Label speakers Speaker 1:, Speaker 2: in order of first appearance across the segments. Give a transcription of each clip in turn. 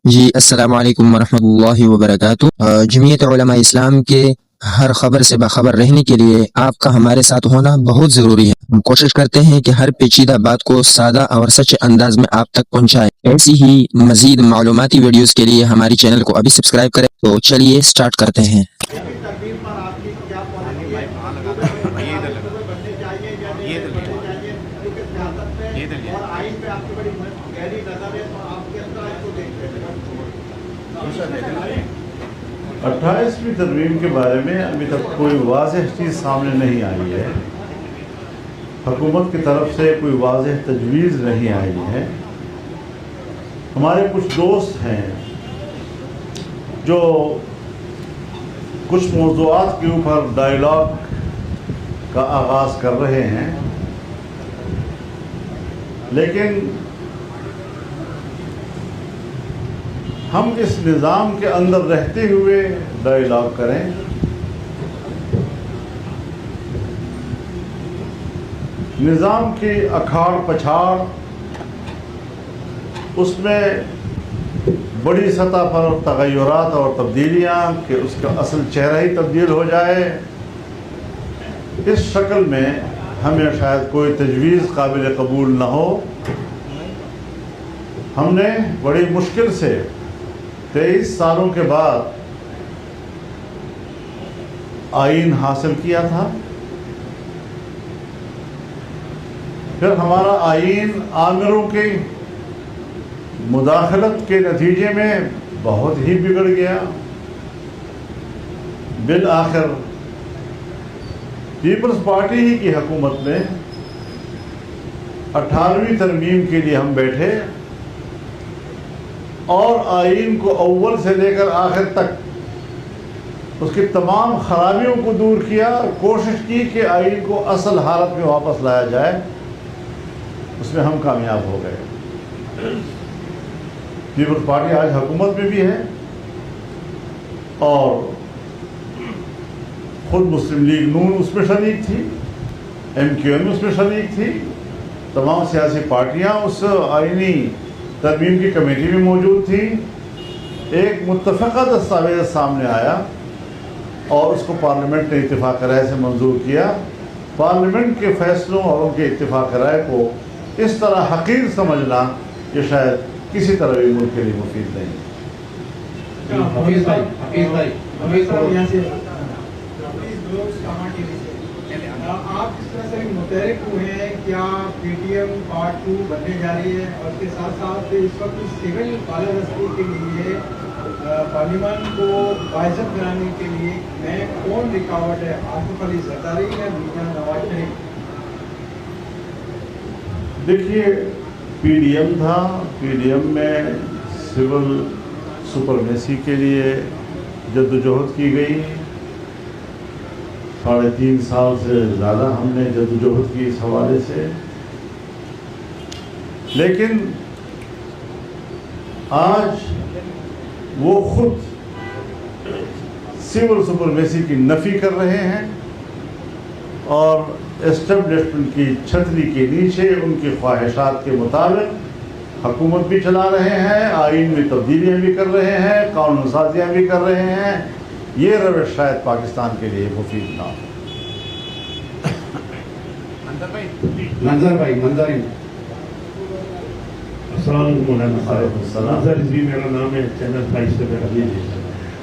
Speaker 1: جی السلام علیکم ورحمۃ اللہ وبرکاتہ۔ جمعیت علماء اسلام کے ہر خبر سے باخبر رہنے کے لیے آپ کا ہمارے ساتھ ہونا بہت ضروری ہے۔ ہم کوشش کرتے ہیں کہ ہر پیچیدہ بات کو سادہ اور سچے انداز میں آپ تک پہنچائیں۔ ایسی ہی مزید معلوماتی ویڈیوز کے لیے ہماری چینل کو ابھی سبسکرائب کریں۔ تو چلیے سٹارٹ کرتے ہیں۔
Speaker 2: اٹھائیسویں ترمیم کے بارے میں ابھی تک کوئی واضح چیز سامنے نہیں آئی ہے، حکومت کی طرف سے کوئی واضح تجویز نہیں آئی ہے۔ ہمارے کچھ دوست ہیں جو کچھ موضوعات کے اوپر ڈائیلاگ کا آغاز کر رہے ہیں، لیکن ہم اس نظام کے اندر رہتے ہوئے ڈائیلاگ کریں، نظام کی اکھاڑ پچھاڑ، اس میں بڑی سطح پر تغیرات اور تبدیلیاں کہ اس کا اصل چہرہ ہی تبدیل ہو جائے، اس شکل میں ہمیں شاید کوئی تجویز قابل قبول نہ ہو۔ ہم نے بڑی مشکل سے 23 سالوں کے بعد آئین حاصل کیا تھا، پھر ہمارا آئین آمروں کی مداخلت کے نتیجے میں بہت ہی بگڑ گیا۔ بالآخر پیپلز پارٹی ہی کی حکومت میں 18ویں ترمیم کے لیے ہم بیٹھے اور آئین کو اول سے لے کر آخر تک اس کی تمام خرابیوں کو دور کیا اور کوشش کی کہ آئین کو اصل حالت میں واپس لایا جائے۔ اس میں ہم کامیاب ہو گئے۔ پیپلز پارٹی آج حکومت میں بھی ہے اور خود مسلم لیگ نون اس میں شریک تھی، MQM اس میں شریک تھی، تمام سیاسی پارٹیاں اس آئینی ترمیم کی کمیٹی میں موجود تھی۔ ایک متفقہ دستاویز سامنے آیا اور اس کو پارلیمنٹ نے اتفاق رائے سے منظور کیا۔ پارلیمنٹ کے فیصلوں اور ان کے اتفاق رائے کو اس طرح حقیر سمجھنا یہ شاید کسی طرح بھی ملک کے لیے مفید نہیں۔
Speaker 3: آپ اس طرح سے متحرک ہوئے ہیں، کیا پی ٹی ایم پارٹ 2 بننے جا رہی ہے؟ اور اس کے ساتھ ساتھ اس وقت سول بالادستی کے لیے پارلیمان کو باعزت بنانے کے لیے میں کون رکاوٹ ہے؟ آصف علی زرداری یا میاں نواز شریف؟
Speaker 2: دیکھیے، پی ڈی ایم تھا، پی ڈی ایم میں سول سپرمیسی کے لیے جدوجہد کی گئی۔ 3.5 سال سے زیادہ ہم نے جدوجہد کی اس حوالے سے، لیکن آج وہ خود سول سپرمیسی کی نفی کر رہے ہیں اور اسٹیبلشمنٹ کی چھتری کے نیچے ان کی خواہشات کے مطابق حکومت بھی چلا رہے ہیں، آئین میں تبدیلیاں بھی کر رہے ہیں، قانون سازیاں بھی کر رہے ہیں۔ یہ روش شاید پاکستان کے لیے مفید نہ ہو۔
Speaker 4: منظر بھائی السلام علیکم۔ منظر جی میرا نام ہے، چینل 5 سے بیٹھا۔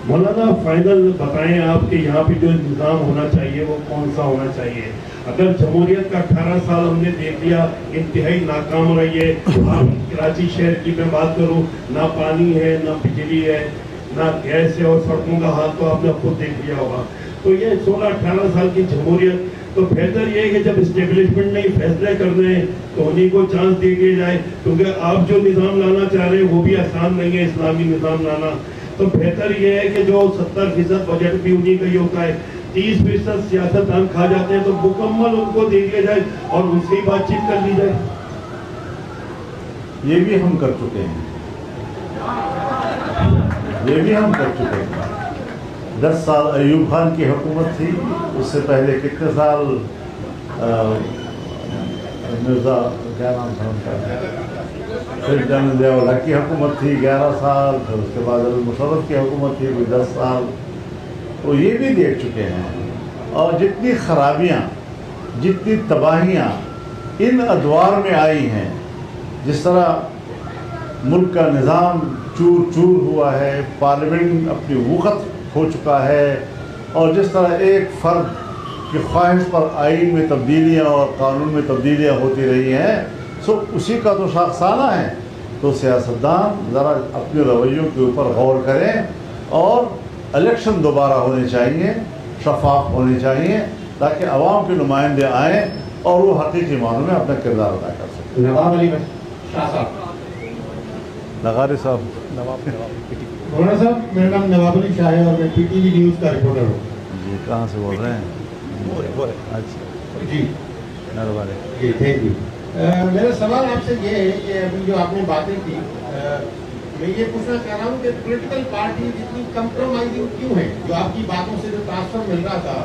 Speaker 4: مولانا فائنل بتائیں آپ کے یہاں پہ جو نظام ہونا چاہیے وہ کون سا ہونا چاہیے؟ اگر جمہوریت کا 18 سال ہم نے دیکھ لیا، انتہائی ناکام رہی ہے۔ آپ کراچی شہر کی میں بات کروں، نہ پانی ہے، نہ بجلی ہے، نہ گیس ہے، اور سڑکوں کا حال تو آپ نے خود دیکھ لیا ہوگا۔ تو یہ 16-18 سال کی جمہوریت، تو بہتر یہ ہے کہ جب اسٹیبلشمنٹ نے فیصلے کر رہے ہیں تو انہیں کو چانس دے دیا جائے، کیونکہ آپ جو نظام لانا چاہ رہے ہیں وہ بھی آسان نہیں ہے، اسلامی نظام لانا۔ تو بہتر یہ ہے کہ جو 70% بجٹ بھی انہیں کا ہی ہوتا ہے، 30% سیاستدان کھا جاتے ہیں، تو مکمل ان کو دے دیا جائے اور ان سے ہی بات چیت کر لی جائے۔
Speaker 2: یہ بھی ہم کر چکے ہیں، 10 سال ایوب خان کی حکومت تھی، اس سے پہلے کتنے سال مرزا کیا نام تھا ان کا، फिर जनरल ज़िया-उल हक की हुकूमत थी 11 साल, फिर उसके बाद जनरल मुशर्रफ की हुकूमत थी कोई 10 साल। तो ये भी देख चुके हैं। और जितनी खराबियाँ, जितनी तबाहियाँ इन अदवार में आई हैं, जिस तरह मुल्क का निज़ाम चूर चूर हुआ है, पार्लियामेंट अपनी वक़्त हो चुका है, और जिस तरह एक फ़र्द की ख्वाहिश पर आइन में तब्दीलियाँ और कानून में तब्दीलियाँ होती रही हैं, सो उसी का तो शाखसाना है। तो सियासतदान ज़रा अपने रवैयों के ऊपर गौर करें और इलेक्शन दोबारा होने चाहिए, शफाफ होने चाहिए, ताकि अवाम के नुमाइंदे आएँ और वो हकीकी मानों में अपना किरदार अदा कर सकें।
Speaker 3: नवाब अली शाह साहब।
Speaker 2: नगारी साहब।
Speaker 3: मौलाना साहब, मेरा नाम नवाब अली शाह है और मैं पीटीवी न्यूज़ का रिपोर्टर हूँ।
Speaker 2: जी, कहाँ से बोल रहे हैं? अच्छा
Speaker 3: जी
Speaker 2: मेहरबानी।
Speaker 3: जी, थैंक यू। मेरा सवाल आपसे ये है कि अभी जो आपने बातें की, मैं ये पूछना चाह रहा हूँ कि पॉलिटिकल पार्टी जितनी कंप्रोमाइजिंग क्यों है? जो आपकी बातों से जो तासुर मिल रहा था,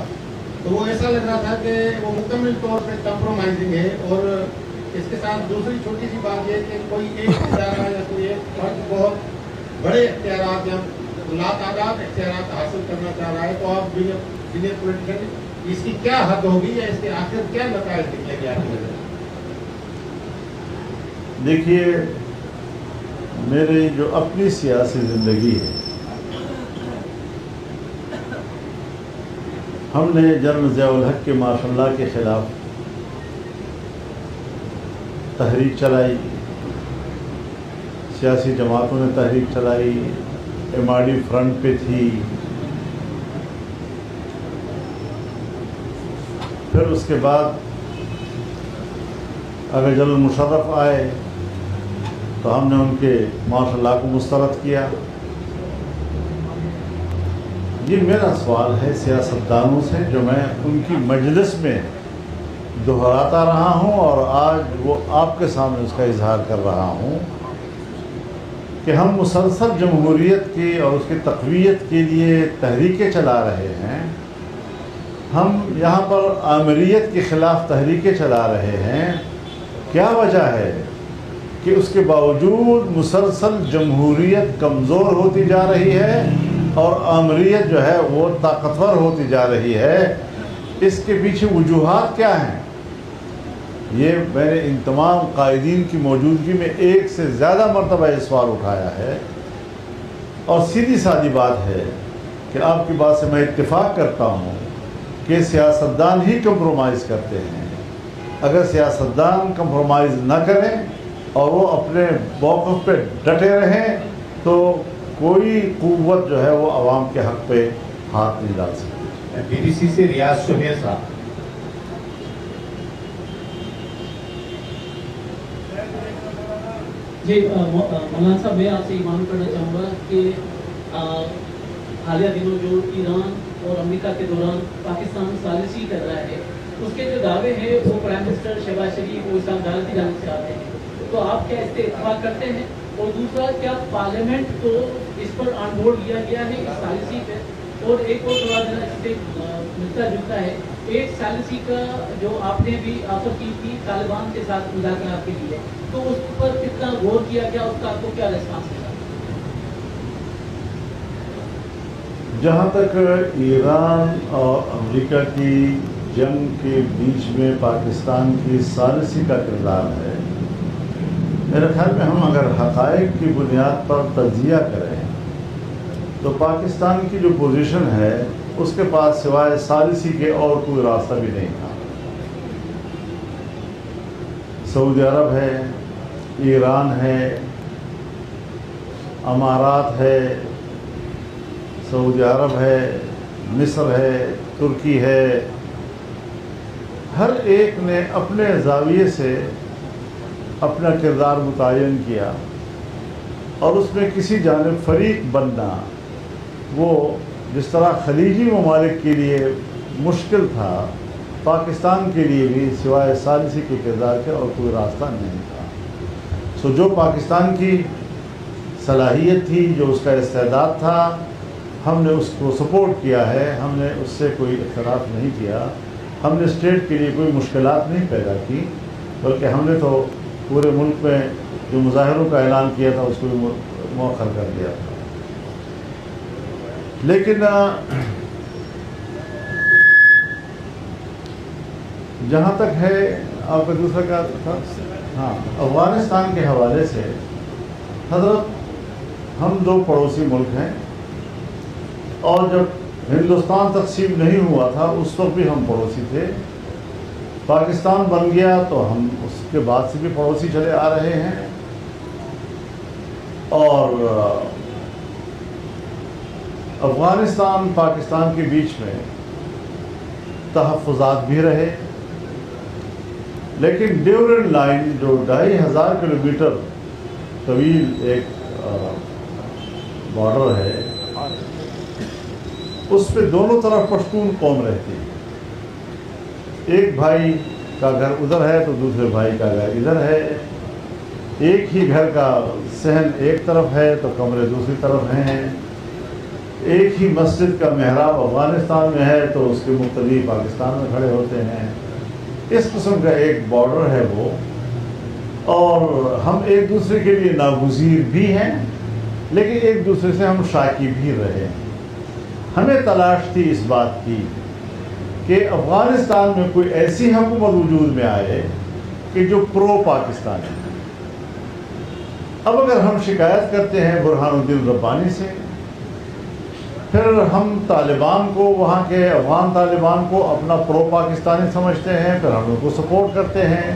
Speaker 3: तो वो ऐसा लग रहा था कि वो मुकम्मल तौर पे कंप्रोमाइजिंग है। और इसके साथ दूसरी छोटी सी बात ये कि कोई एक इदारा या कोई एक फर्द बहुत बड़े इख्तियारात या लातादाद इख्तियारात हासिल करना चाह रहा है, तो आप सीनियर पॉलिटिशियन, इसकी क्या हद होगी या इसके आखिर क्या नतीजे निकलेंगे आपकी नजर?
Speaker 2: देखिए, मेरी जो अपनी सियासी ज़िंदगी है, हमने जनरल ज़िया-उल हक के माशअल्लाह के ख़िलाफ़ तहरीक चलाई, सियासी जमातों ने तहरीक चलाई, MRD फ्रंट पे थी। फिर उसके बाद अगर जनरल मुशर्रफ आए तो हमने उनके माशअल्लाह को मुस्तरद किया। ये मेरा सवाल है सियासतदानों से, जो मैं उनकी मजलिस में दोहराता रहा हूँ और आज वो आपके सामने उसका इजहार कर रहा हूँ कि हम मुसलसल जमहूरियत की और उसकी तक़वियत के लिए तहरीकें चला रहे हैं। हम यहाँ पर आमरीत के ख़िलाफ़ तहरीकें चला रहे हैं। क्या वजह है कि उसके बावजूद मुसलसल जमहूरियत कमज़ोर होती जा रही है और आमरीत जो है वो ताकतवर होती जा रही है? इसके पीछे वजूहात क्या हैं? ये मैंने इन तमाम कायदीन की मौजूदगी में एक से ज़्यादा मरतबा ये सवाल उठाया है। और सीधी सादी बात है कि आपकी बात से मैं इत्तेफाक करता हूँ कि सियासतदान ही कंप्रोमाइज़ करते हैं। अगर सियासतदान कंप्रोमाइज़ न करें और वो अपने मौक़िफ़ पे डटे रहें तो कोई क़ुव्वत जो है वो आवाम के हक़ पे हाथ नहीं डाल सकती।
Speaker 3: BBC से रियाज सुहेल साहब।
Speaker 5: जी मौलाना साहब, मैं आपसे ये मालूम करना चाहूँगा कि हालिया दिनों जो ईरान और अमेरिका के दौरान पाकिस्तान साजिशी कर रहा है, उसके जो दावे हैं वो प्राइम मिनिस्टर शहबाज शरीफ और इस्लाम डाल की जानिब से आते हैं, तो आप क्या इससे इत्तेफाक करते हैं? और दूसरा, क्या पार्लियामेंट को इस पर ऑन बोर्ड लिया गया है इस साजिशी पे? और एक और सवाल इससे मिलता जुलता है, एक सालिसी का जो आपने भी ऑफर की थी तालिबान के साथ मुज़ाकरात के लिए, तो उस पर कितना गौर किया गया, उसका आपको क्या रिस्पांस मिला?
Speaker 2: जहाँ तक ईरान और अमेरिका की जंग के बीच में पाकिस्तान की सालिसी का किरदार है, मेरे ख्याल में हम अगर हक़ाइक़ की बुनियाद पर तज्ज़िया करें तो पाकिस्तान की जो पोजीशन है उसके पास सिवाय सालिसी के और कोई रास्ता भी नहीं था। सऊदी अरब है, ईरान है, अमारात है, सऊदी अरब है, मिस्र है, तुर्की है, हर एक ने अपने ज़ाविये से अपना किरदार मुतय्यन किया और उसमें किसी जानिब फ़रीक बनना वो जिस तरह खलीजी ममालिक के लिए मुश्किल था, पाकिस्तान के लिए भी सिवाय सालिसी के किरदार के और कोई रास्ता नहीं था। सो जो पाकिस्तान की सलाहियत थी, जो उसका इस्तेदाद था, हमने उसको सपोर्ट किया है, हमने उससे कोई इख्तिलाफ नहीं किया, हमने स्टेट के लिए कोई मुश्किलात नहीं पैदा की, बल्कि हमने तो पूरे मुल्क में जो मुजाहिरों का ऐलान किया था उसको भी मौखर कर दिया था। लेकिन जहाँ तक है आपका दूसरा क्या था, हाँ, अफगानिस्तान के हवाले से हजरत, हम दो पड़ोसी मुल्क हैं और जब हिंदुस्तान तकसीम नहीं हुआ था उस वक्त भी हम पड़ोसी थे। पाकिस्तान बन गया तो हम उसके बाद से भी पड़ोसी चले आ रहे हैं और अफगानिस्तान पाकिस्तान के बीच में तहफ़्फ़ुज़ात भी रहे, लेकिन ड्यूरेंट लाइन जो 2500 किलोमीटर तवील एक बॉर्डर है, उस पे दोनों तरफ पश्तून कौम रहती है। एक भाई का घर उधर है तो दूसरे भाई का घर इधर है, एक ही घर का सहन एक तरफ है तो कमरे दूसरी तरफ हैं, एक ही मस्जिद का मेहराब अफगानिस्तान में है तो उसके मुक्तदी पाकिस्तान में खड़े होते हैं। इस किस्म का एक बॉर्डर है वो, और हम एक दूसरे के लिए नागुज़ीर भी हैं लेकिन एक दूसरे से हम शाकी भी रहे हैं। हमें तलाश थी इस बात की कि अफगानिस्तान में कोई ऐसी हुकूमत वजूद में आए कि जो प्रो पाकिस्तान है। अब अगर हम शिकायत करते हैं बुरहानुद्दीन रब्बानी से, फिर हम तालिबान को, वहाँ के अफगान तालिबान को अपना प्रो पाकिस्तानी समझते हैं, फिर हम उनको सपोर्ट करते हैं,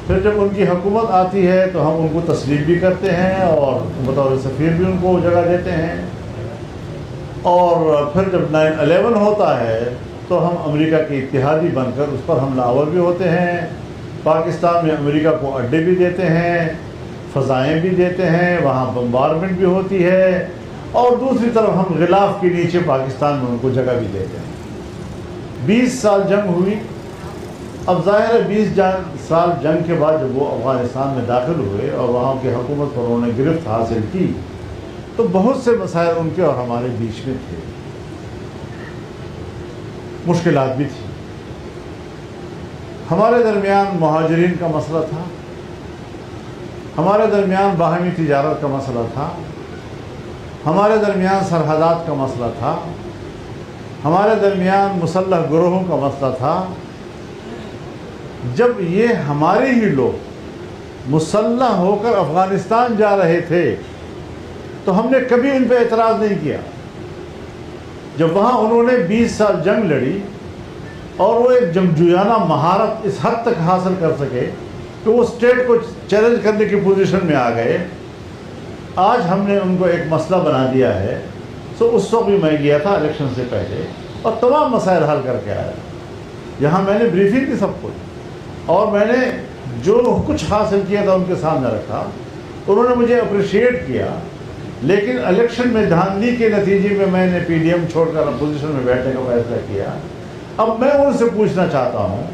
Speaker 2: फिर जब उनकी हुकूमत आती है तो हम उनको तस्लीम भी करते हैं और बतौर सफ़ीर भी उनको जगह देते हैं, और फिर जब 9/11 होता है तो हम अमेरिका के इत्तेहादी बनकर उस पर हमलावर भी होते हैं। पाकिस्तान में अमेरिका को अड्डे भी देते हैं, फ़ज़ाएँ भी देते हैं, वहाँ बम्बारमेंट भी होती है, और दूसरी तरफ हम गिलाफ के नीचे पाकिस्तान में उनको जगह भी देते हैं। 20 साल जंग हुई। अब ज़ाहिर है 20 साल जंग के बाद जब वो अफ़गानिस्तान में दाखिल हुए और वहाँ की हुकूमत पर उन्होंने गिरफ्त हासिल की तो बहुत से मसाइल उनके और हमारे बीच में थे, मुश्किलात भी थी। हमारे दरमियान मुहाजिरीन का मसला था, हमारे दरमियान बाहमी तिजारत का मसला था, हमारे दरमियान सरहदात का मसला था, हमारे दरमियान मुसल्लह ग्रोहों का मसला था। जब ये हमारे ही लोग मुसल्लह होकर अफ़गानिस्तान जा रहे थे तो हमने कभी उन पर एतराज़ नहीं किया। जब वहाँ उन्होंने 20 साल जंग लड़ी और वो एक जंगजुयाना महारत इस हद तक हासिल कर सके कि वो स्टेट को चैलेंज करने की पोजीशन में आ गए, आज हमने उनको एक मसला बना दिया है। सो उस वक्त भी मैं गया था इलेक्शन से पहले और तमाम मसाइल हल करके आया। यहाँ मैंने ब्रीफिंग की सब कुछ, और मैंने जो कुछ हासिल किया था उनके सामने रखा। उन्होंने मुझे अप्रिशिएट किया, लेकिन इलेक्शन में धांधली के नतीजे में मैंने PDM छोड़कर अपोजिशन में बैठने का फैसला किया। अब मैं उनसे पूछना चाहता हूँ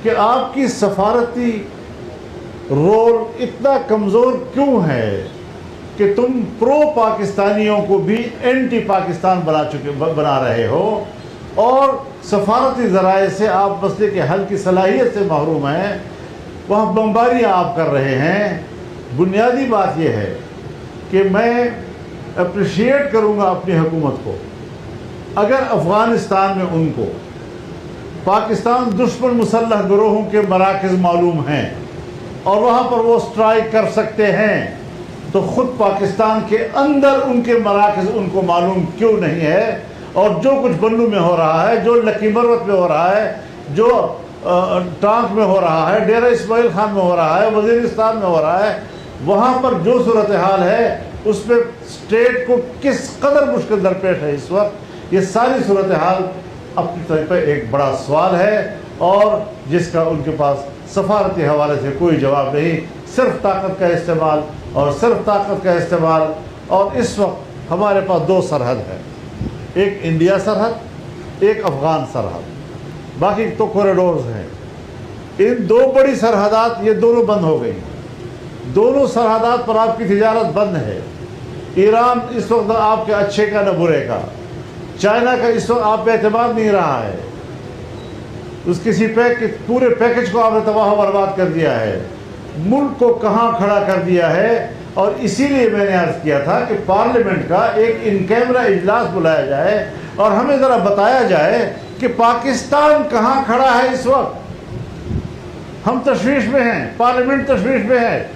Speaker 2: कि आपकी सफारती रोल इतना कमज़ोर क्यों है कि तुम प्रो पाकिस्तानियों को भी एंटी पाकिस्तान बना रहे हो, और सफारती ज़राए से आप मसले के हल की सलाहियत से महरूम हैं, वहाँ बमबारियाँ आप कर रहे हैं। बुनियादी बात यह है कि मैं अप्रिशिएट करूँगा अपनी हुकूमत को अगर अफ़गानिस्तान में उनको पाकिस्तान दुश्मन मुसल्लह गिरोहों के मराकज़ मालूम हैं और वहाँ पर वो स्ट्राइक कर सकते हैं, तो ख़ुद पाकिस्तान के अंदर उनके मराकज़ उनको मालूम क्यों नहीं है? और जो कुछ बन्नू में हो रहा है, जो लकी मरवत में हो रहा है, जो टांक में हो रहा है, डेरा इस्माइल खान में हो रहा है, वज़ीरिस्तान में हो रहा है, वहाँ पर जो सूरत हाल है उस पर स्टेट को किस कदर मुश्किल दरपेश है इस वक्त, ये सारी सूरत हाल अपनी तरह पर एक बड़ा सवाल है और जिसका उनके पास सफारती हवाले से कोई जवाब नहीं, सिर्फ ताकत का इस्तेमाल और सिर्फ ताकत का इस्तेमाल। और इस वक्त हमारे पास दो सरहद है, एक इंडिया सरहद, एक अफ़गान सरहद, बाकी तो कॉरिडोर्स हैं। इन दो बड़ी सरहदात ये दोनों बंद हो गई, दोनों सरहदात पर आपकी तिजारत बंद है। ईरान इस वक्त आपके अच्छे का न बुरे का, चाइना का इस वक्त आप पे एतमाद नहीं रहा है, उस किसी पूरे पैकेज को आपने तबाह बर्बाद कर दिया है। मुल्क को कहाँ खड़ा कर दिया है। और इसीलिए मैंने अर्ज किया था कि पार्लियामेंट का एक इन कैमरा इजलास बुलाया जाए और हमें ज़रा बताया जाए कि पाकिस्तान कहाँ खड़ा है इस वक्त। हम तशवीश में हैं, पार्लियामेंट तशवीश में है,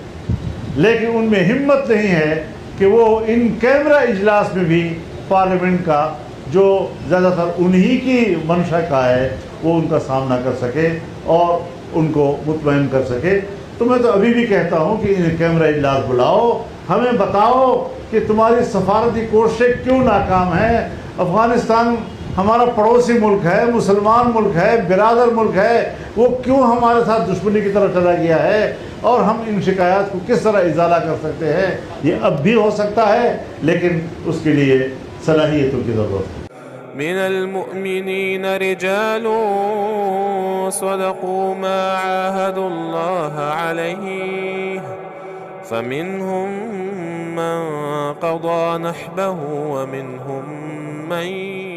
Speaker 2: लेकिन उनमें हिम्मत नहीं है कि वो इन कैमरा इजलास में भी पार्लियामेंट का जो ज़्यादातर उन्हीं की मंशा का है वो उनका सामना कर सके और उनको मुतमईन कर सके। तो मैं तो अभी भी कहता हूँ कि इन कैमरा इजलास बुलाओ, हमें बताओ कि तुम्हारी सफारती कोशिशें क्यों नाकाम हैं। अफ़गानिस्तान हमारा पड़ोसी मुल्क है, मुसलमान मुल्क है, बिरादर मुल्क है, वो क्यों हमारे साथ दुश्मनी की तरफ चला गया है और हम इन शिकायत को किस तरह इजाला कर सकते हैं। ये अब भी हो सकता है, लेकिन उसके लिए सलाहियतों की ज़रूरत है।
Speaker 6: मिनल मुअमिनीन रिजालुन सदक़ू मा आहदुल्लाह अलैहि फमिनहुम मन क़ज़ा नहबहु व मिनहुम मन